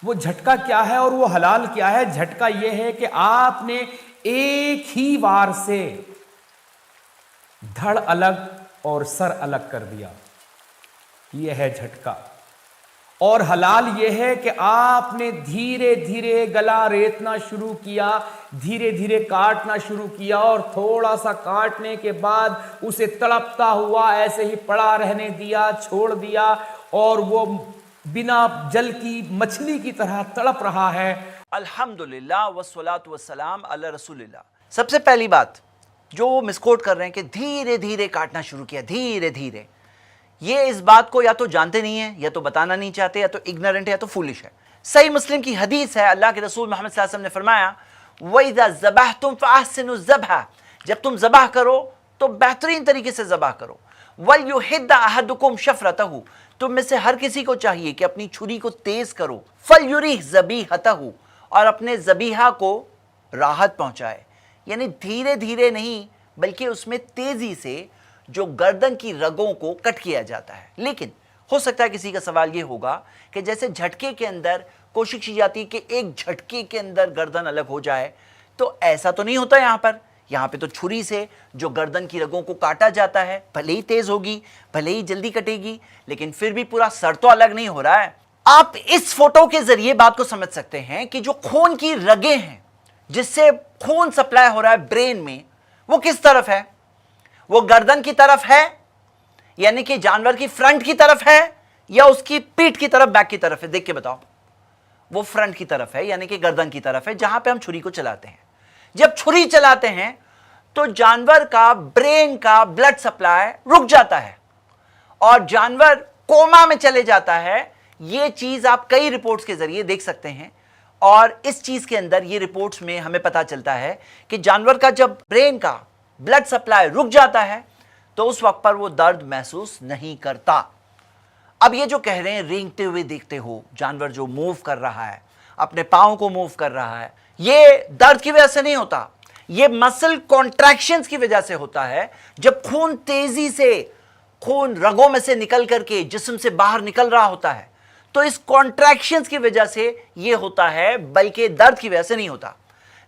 वो झटका क्या है और वो हलाल क्या है? झटका ये है कि आपने एक ही वार से धड़ अलग और सर अलग कर दिया, यह है झटका। और हलाल यह है कि आपने धीरे धीरे गला रेतना शुरू किया, धीरे धीरे काटना शुरू किया, और थोड़ा सा काटने के बाद उसे तड़पता हुआ ऐसे ही पड़ा रहने दिया, छोड़ दिया, और वो बिना जल की मछली की तरह तड़प रहा है। अल्हम्दुलिल्लाह वस्सलातु वस्सलाम अला रसूलिल्लाह। सबसे पहली बात जो वो मिसकोट कर रहे हैं कि धीरे धीरे काटना शुरू किया, धीरे धीरे, ये इस बात को या तो जानते नहीं है, या तो बताना नहीं चाहते, या तो इग्नोरेंट है, या तो फूलिश है। सही मुस्लिम की हदीस है, अल्लाह के रसूल मोहम्मद सल्लल्लाहु अलैहि वसल्लम ने फरमाया, वइज़ा ज़बहतुम फ़अहसिनु ज़बह, जब तुम ज़बह करो तो बेहतरीन तरीके से ज़बह करो। वलयुहिद्दा अहदुकुम शफ़रतहु, तुम में से हर किसी को चाहिए कि अपनी छुरी को तेज करो। फलयुरिह ज़बीहतहु, और अपने ज़बीहा को राहत पहुंचाए, यानी धीरे धीरे नहीं बल्कि उसमें तेजी से जो गर्दन की रगों को कट किया जाता है। लेकिन हो सकता है किसी का सवाल ये होगा कि जैसे झटके के अंदर कोशिश की जाती है कि एक झटके के अंदर गर्दन अलग हो जाए, तो ऐसा तो नहीं होता यहाँ पे तो छुरी से जो गर्दन की रगों को काटा जाता है, भले ही तेज होगी, भले ही जल्दी कटेगी, लेकिन फिर भी पूरा सर तो अलग नहीं हो रहा है। आप इस फोटो के जरिए बात को समझ सकते हैं कि जो खून की रगें हैं जिससे खून सप्लाई हो रहा है ब्रेन में, वो किस तरफ है? वो गर्दन की तरफ है, यानी कि जानवर की फ्रंट की तरफ है, या उसकी पीठ की तरफ, बैक की तरफ है? देख के बताओ। वो फ्रंट की तरफ है, यानी कि गर्दन की तरफ है, जहां पे हम छुरी को चलाते हैं। जब छुरी चलाते हैं तो जानवर का ब्रेन का ब्लड सप्लाई रुक जाता है और जानवर कोमा में चले जाता है। यह चीज आप कई रिपोर्ट्स के जरिए देख सकते हैं, और इस चीज के अंदर ये रिपोर्ट्स में हमें पता चलता है कि जानवर का जब ब्रेन का ब्लड सप्लाई रुक जाता है तो उस वक्त पर वो दर्द महसूस नहीं करता। अब ये जो कह रहे हैं रेंगते हुए देखते हो, जानवर जो मूव कर रहा है, अपने पाँव को मूव कर रहा है, ये दर्द की वजह से नहीं होता, ये मसल कॉन्ट्रैक्शंस की वजह से होता है। जब खून तेजी से खून रगों में से निकल करके जिस्म से बाहर निकल रहा होता है, तो इस कॉन्ट्रैक्शंस की वजह से ये होता है, बल्कि दर्द की वजह से नहीं होता।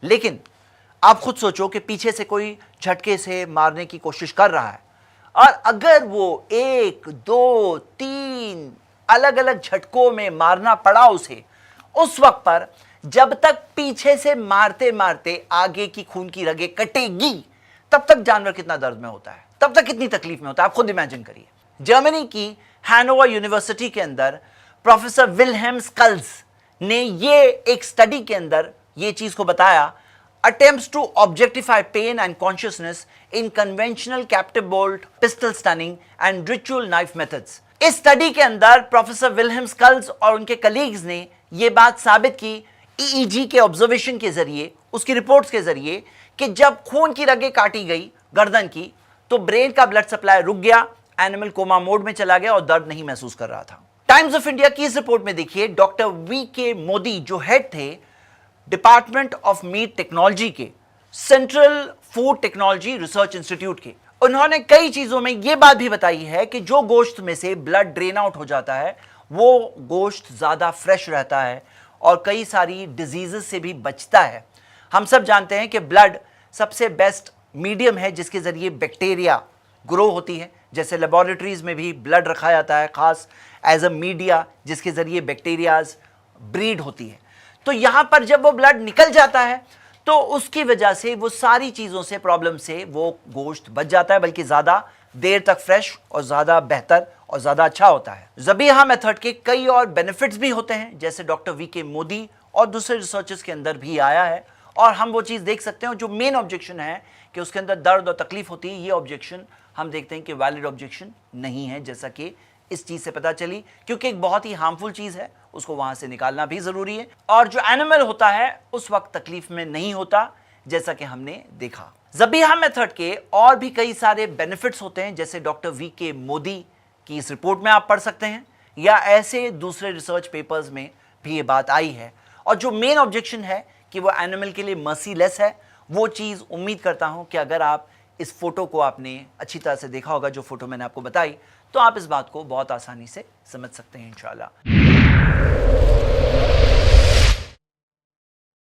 लेकिन आप खुद सोचो कि पीछे से कोई झटके से मारने की कोशिश कर रहा है, और अगर वो 1, 2, 3 अलग अलग झटकों में मारना पड़ा उसे, उस वक्त पर जब तक पीछे से मारते मारते आगे की खून की रगें कटेगी, तब तक जानवर कितना दर्द में होता है, तब तक कितनी तकलीफ में होता है, आप खुद इमेजिन करिए। जर्मनी की हैनोवर यूनिवर्सिटी के अंदर प्रोफेसर विल्हेम स्कल्स ने ये एक स्टडी के अंदर ये चीज को बताया, attempts to objectify pain and consciousness in conventional captive bolt, pistol stunning and ritual knife methods। इस स्टडी के अंदर प्रोफेसर विल्हेम स्कल्स और उनके कलीग्स ने यह बात साबित की ईईजी के ऑब्जर्वेशन के जरिए, उसकी रिपोर्ट्स के जरिए, कि जब खून की रगें काटी गई गर्दन की तो ब्रेन का ब्लड सप्लाई रुक गया, एनिमल कोमा मोड में चला गया और दर्द नहीं महसूस कर रहा था। टाइम्स ऑफ इंडिया की इस रिपोर्ट में देखिए, डॉक्टर वीके मोदी जो हेड थे डिपार्टमेंट ऑफ मीट टेक्नोलॉजी के, central food technology research institute के, उन्होंने कई चीजों में यह बात भी बताई है कि जो गोश्त में से ब्लड ड्रेन आउट हो जाता है वो गोश्त ज्यादा फ्रेश रहता है और कई सारी डिजीजेस से भी बचता है। हम सब जानते हैं कि ब्लड सबसे बेस्ट मीडियम है जिसके जरिए बैक्टीरिया ग्रो होती है। जैसे लेबोरेटरीज में भी ब्लड रखा जाता है खास एज अ मीडिया जिसके जरिए बैक्टीरियाज ब्रीड होती है। तो यहां पर जब वो ब्लड निकल जाता है तो उसकी वजह से वो सारी चीजों से, प्रॉब्लम से वो गोश्त बच जाता है, बल्कि ज्यादा देर तक फ्रेश और ज्यादा बेहतर और ज्यादा अच्छा होता है। ज़बीहा मेथड के कई और बेनिफिट्स भी होते हैं, जैसे डॉक्टर वीके मोदी और दूसरे रिसर्चर्स के अंदर भी आया है, और हम वो चीज देख सकते हैं। जो मेन ऑब्जेक्शन है कि उसके अंदर दर्द और तकलीफ होती है, ये ऑब्जेक्शन हम देखते हैं कि वैलिड ऑब्जेक्शन नहीं है, जैसा कि इस चीज से पता चली, क्योंकि एक बहुत ही हार्मफुल चीज है, उसको वहां से निकालना भी जरूरी है। और जो एनिमल होता है उस वक्त तकलीफ में नहीं होता, जैसा कि हमने देखा। ज़बीहा मेथड के और भी कई सारे बेनिफिट्स होते हैं, जैसे डॉक्टर वीके मोदी की इस रिपोर्ट में आप पढ़ सकते हैं, या ऐसे दूसरे रिसर्च पेपर्स में भी ये बात आई है। और जो मेन ऑब्जेक्शन है कि वो एनिमल के लिए मर्सीलेस है, वो चीज उम्मीद करता हूं कि अगर आप इस फोटो को आपने अच्छी तरह से देखा होगा, जो फोटो मैंने आपको बताई, तो आप इस बात को बहुत आसानी से समझ सकते हैं इंशाल्लाह।